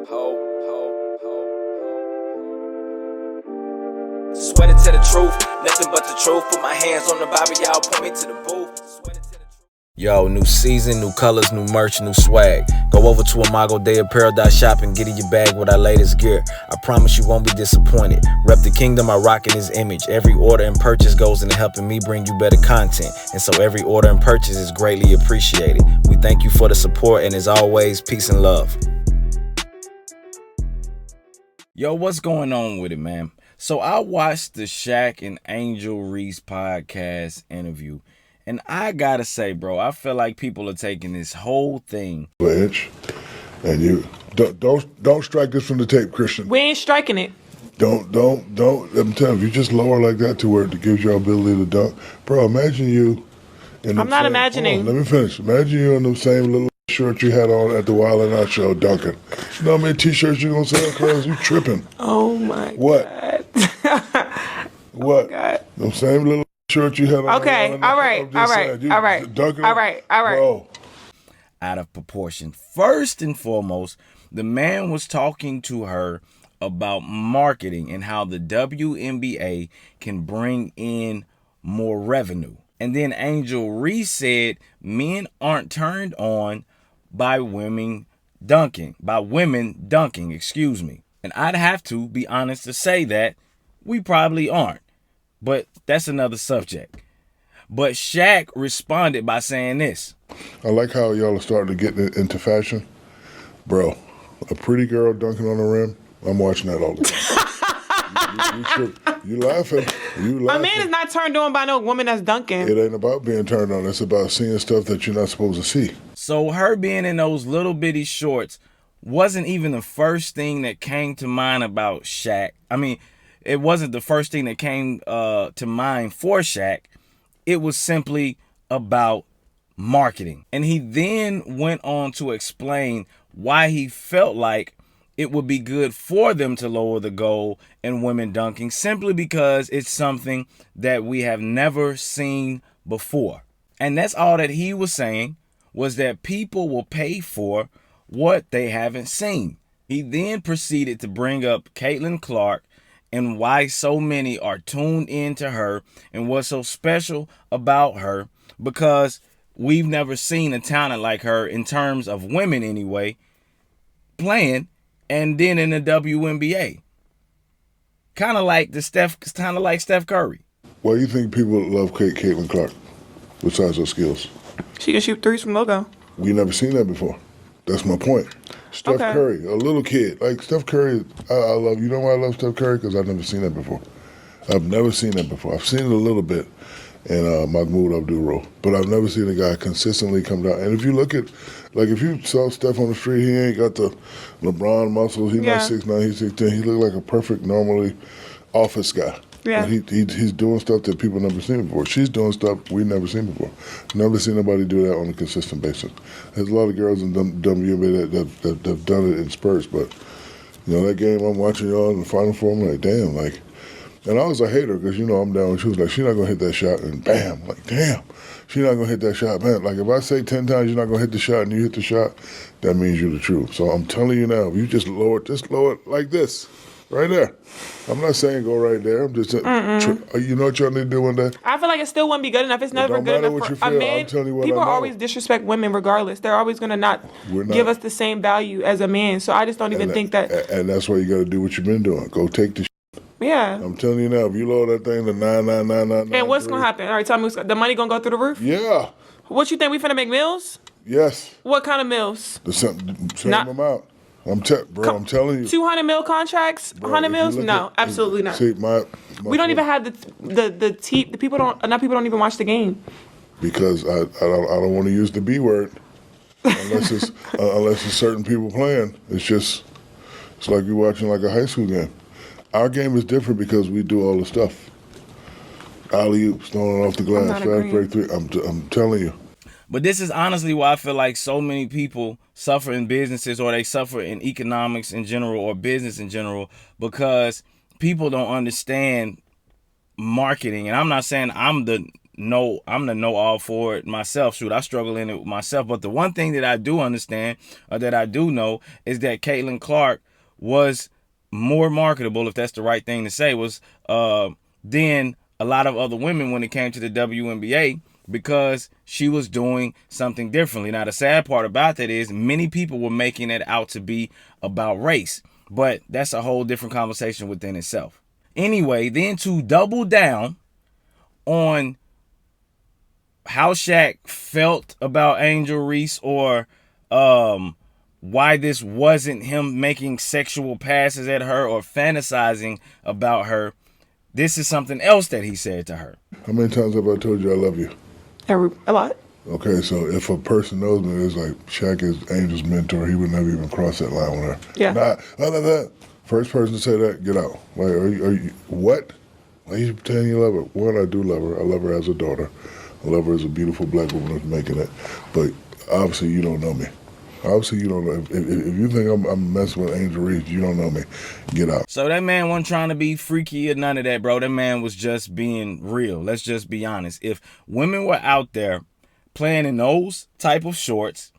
Sweated to the truth, nothing but the truth. Put my hands on the Bible, y'all point me to the booth. Yo, new season, new colors, new merch, new swag. Go over to Apparel.shop and get in your bag with our latest gear. I promise you won't be disappointed. Rep the kingdom, I rock in his image. Every order and purchase goes into helping me bring you better content. And so every order and purchase is greatly appreciated. We thank you for the support, and as always, peace and love. Yo, what's going on with it, man? So I watched the Shaq and Angel Reese podcast interview, and I gotta say, bro, I feel like people are taking this whole thing. Inch, and you don't strike this from the tape, Christian. We ain't striking it. Don't. I'm telling you, you just lower like that to where it gives you ability to dunk, bro. Imagine you. I'm not imagining. Let me finish. Imagine you in the same little shirt you had on at the Wild and Out show, dunking. You know how many t-shirts you gonna sell, cuz? You tripping? Oh my what? God. What? Oh God. The same little shirt you had on. Okay. All right. Bro. Out of proportion. First and foremost, the man was talking to her about marketing and how the WNBA can bring in more revenue. And then Angel Reese said men aren't turned on by women dunking, excuse me. And I'd have to be honest to say that we probably aren't. But that's another subject. But Shaq responded by saying this. I like how y'all are starting to get into fashion. Bro, a pretty girl dunking on the rim, I'm watching that all the time. You laughing. A man is not turned on by no woman that's dunking. It ain't about being turned on. It's about seeing stuff that you're not supposed to see. So her being in those little bitty shorts wasn't even the first thing that came to mind about Shaq. I mean, it wasn't the first thing that came to mind for Shaq. It was simply about marketing. And he then went on to explain why he felt like it would be good for them to lower the goal in women dunking, simply because it's something that we have never seen before. And that's all that he was saying, was that people will pay for what they haven't seen. He then proceeded to bring up Caitlin Clark and why so many are tuned into her and what's so special about her, because we've never seen a talent like her, in terms of women anyway, playing and then in the WNBA. Kind of like Steph Curry. Why do you think people love Caitlin Clark besides her skills? She can shoot threes from logo. We never seen that before. That's my point. Steph Curry, a little kid. Like Steph Curry, I love. You know why I love Steph Curry? Because I've never seen that before. I've never seen that before. I've seen it a little bit in Mahmoud Abdul-Roh, but I've never seen a guy consistently come down. And if you look at, like, if you saw Steph on the street, he ain't got the LeBron muscles. He's not 6'9", he's 6'10". He look like a perfect, normally office guy. Yeah. He's doing stuff that people never seen before. She's doing stuff we never seen before. Never seen nobody do that on a consistent basis. There's a lot of girls in WNBA that have done it in spurts, but you know, that game I'm watching y'all in the Final Four, I'm like, damn, like, and I was a hater because, you know, I'm down. She was like, she's not going to hit that shot, and bam, I'm like, damn, she's not going to hit that shot. Man, like, if I say 10 times you're not going to hit the shot and you hit the shot, that means you're the truth. So I'm telling you now, if you just lower it like this, right there. I'm not saying go right there. I'm just saying, you know what y'all need to do one day? I feel like it still wouldn't be good enough. It's never good enough for a man. I'm telling you what people I know. always disrespect women regardless. They're always going to not give us the same value as a man. So I just don't even think that. And that's why you got to do what you've been doing. Go take the Yeah. I'm telling you now, if you lower that thing to 99999. And what's going to happen? All right, tell me, the money going to go through the roof? Yeah. What you think, we finna make meals? Yes. What kind of meals? The same amount. I'm telling you. 200 mil contracts? 100 mils? No, absolutely not. See, we don't even have the people don't even watch the game. Because I don't want to use the B word unless it's certain people playing. It's like you're watching like a high school game. Our game is different because we do all the stuff. Alley-oops, throwing it off the glass, fast break three. I'm telling you. But this is honestly why I feel like so many people suffer in businesses, or they suffer in economics in general, or business in general, because people don't understand marketing. And I'm not saying I'm the the know all for it myself. Shoot, I struggle in it with myself. But the one thing that I do understand, or that I do know, is that Caitlin Clark was more marketable, if that's the right thing to say, was than a lot of other women when it came to the WNBA, because she was doing something differently. Now, the sad part about that is many people were making it out to be about race, but that's a whole different conversation within itself. Anyway, then to double down on how Shaq felt about Angel Reese, or why this wasn't him making sexual passes at her or fantasizing about her, this is something else that he said to her. How many times have I told you I love you? A lot. Okay, so if a person knows me, it's like Shaq is Angel's mentor. He would never even cross that line with her. Yeah. Not other than that. First person to say that, get out. Like, are you what? Why are you pretending you love her? One, I do love her. I love her as a daughter. I love her as a beautiful black woman that's making it. But obviously, you don't know me. Obviously, you don't know. If you think I'm messing with Angel Reese, you don't know me. Get out. So that man wasn't trying to be freaky or none of that, bro. That man was just being real. Let's just be honest. If women were out there playing in those type of shorts,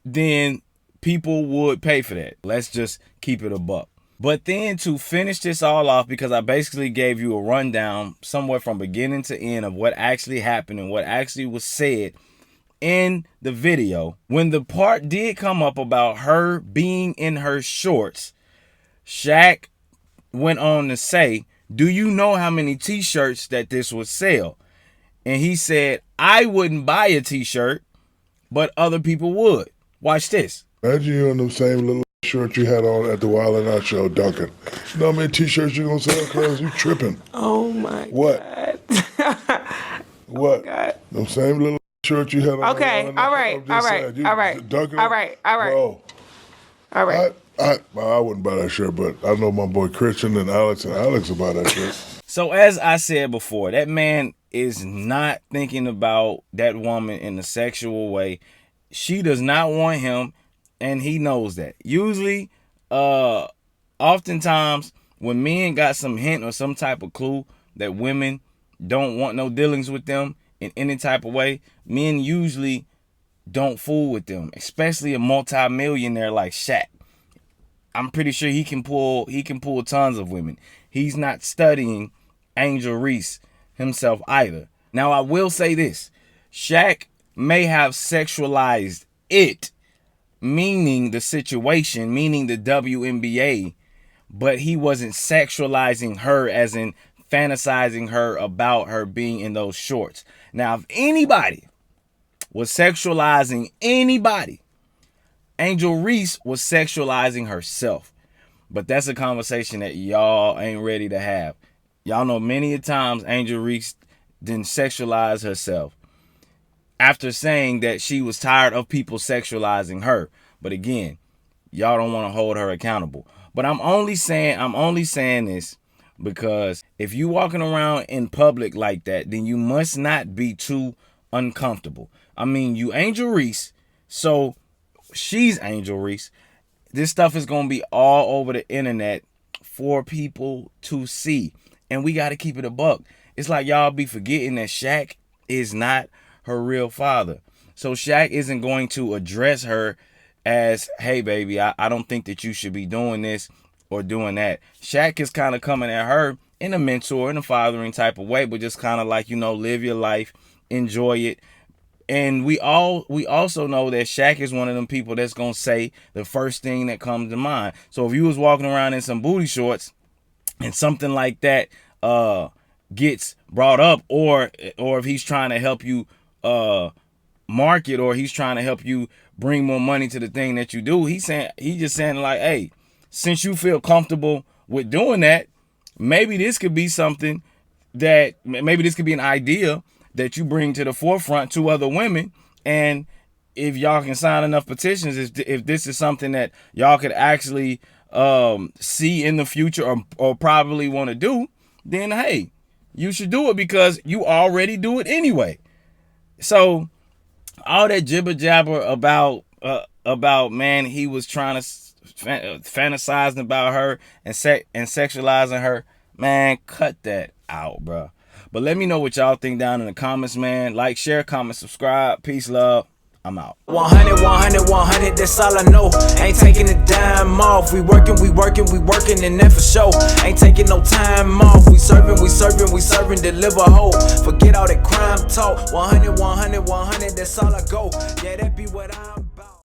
then people would pay for that. Let's just keep it a buck. But then to finish this all off, because I basically gave you a rundown somewhere from beginning to end of what actually happened and what actually was said in the video, when the part did come up about her being in her shorts, Shaq went on to say, do you know how many t-shirts that this would sell? And he said, I wouldn't buy a t-shirt, but other people would. Watch this. Imagine you in the same little shirt you had on at the Wild 'N Out show, Duncan. You know how many t-shirts you gonna sell, cuz? You tripping. Oh my What? God. What? Oh God. The same little shirt you had on. Okay, all right, I'm all just right, saying, you all right, dunking all it? right, all right. Bro, All right. I wouldn't buy that shirt, but I know my boy Christian and Alex will buy that shirt. So as I said before, that man is not thinking about that woman in a sexual way. She does not want him, and he knows that. Usually, oftentimes, when men got some hint or some type of clue that women don't want no dealings with them in any type of way, men usually don't fool with them, especially a multi-millionaire like Shaq. I'm pretty sure he can pull tons of women. He's not studying Angel Reese himself either. Now, I will say this. Shaq may have sexualized it, meaning the situation, meaning the WNBA, but he wasn't sexualizing her, as in fantasizing her about her being in those shorts. Now, if anybody was sexualizing anybody, Angel Reese was sexualizing herself. But that's a conversation that y'all ain't ready to have. Y'all know many a times Angel Reese didn't sexualize herself after saying that she was tired of people sexualizing her. But again, y'all don't want to hold her accountable. But I'm only saying this because if you walking around in public like that, then you must not be too uncomfortable. I mean, you Angel Reese, so she's Angel Reese. This stuff is going to be all over the internet for people to see. And we got to keep it a buck. It's like y'all be forgetting that Shaq is not her real father. So Shaq isn't going to address her as, hey, baby, I don't think that you should be doing this or doing that. Shaq is kind of coming at her in a mentor, in a fathering type of way, but just kind of like, live your life, enjoy it. And we also know that Shaq is one of them people that's going to say the first thing that comes to mind. So if you was walking around in some booty shorts and something like that gets brought up, or if he's trying to help you market, or he's trying to help you bring more money to the thing that you do, he's just saying like, hey, since you feel comfortable with doing that, maybe this could be something maybe this could be an idea that you bring to the forefront to other women. And if y'all can sign enough petitions, if this is something that y'all could actually see in the future or probably want to do, then hey, you should do it, because you already do it anyway. So all that jibber jabber about man, he was trying to fantasizing about her and sexualizing her, man, cut that out, bro. But let me know what y'all think down in the comments, man. Like, share, comment, subscribe. Peace, love. I'm out. 100, 100, 100, that's all I know. Ain't taking a dime off. We working, and that for sure. Ain't taking no time off. We serving, deliver hope. Forget all that crime talk. 100, 100, 100, that's all I go. Yeah, that be what I'm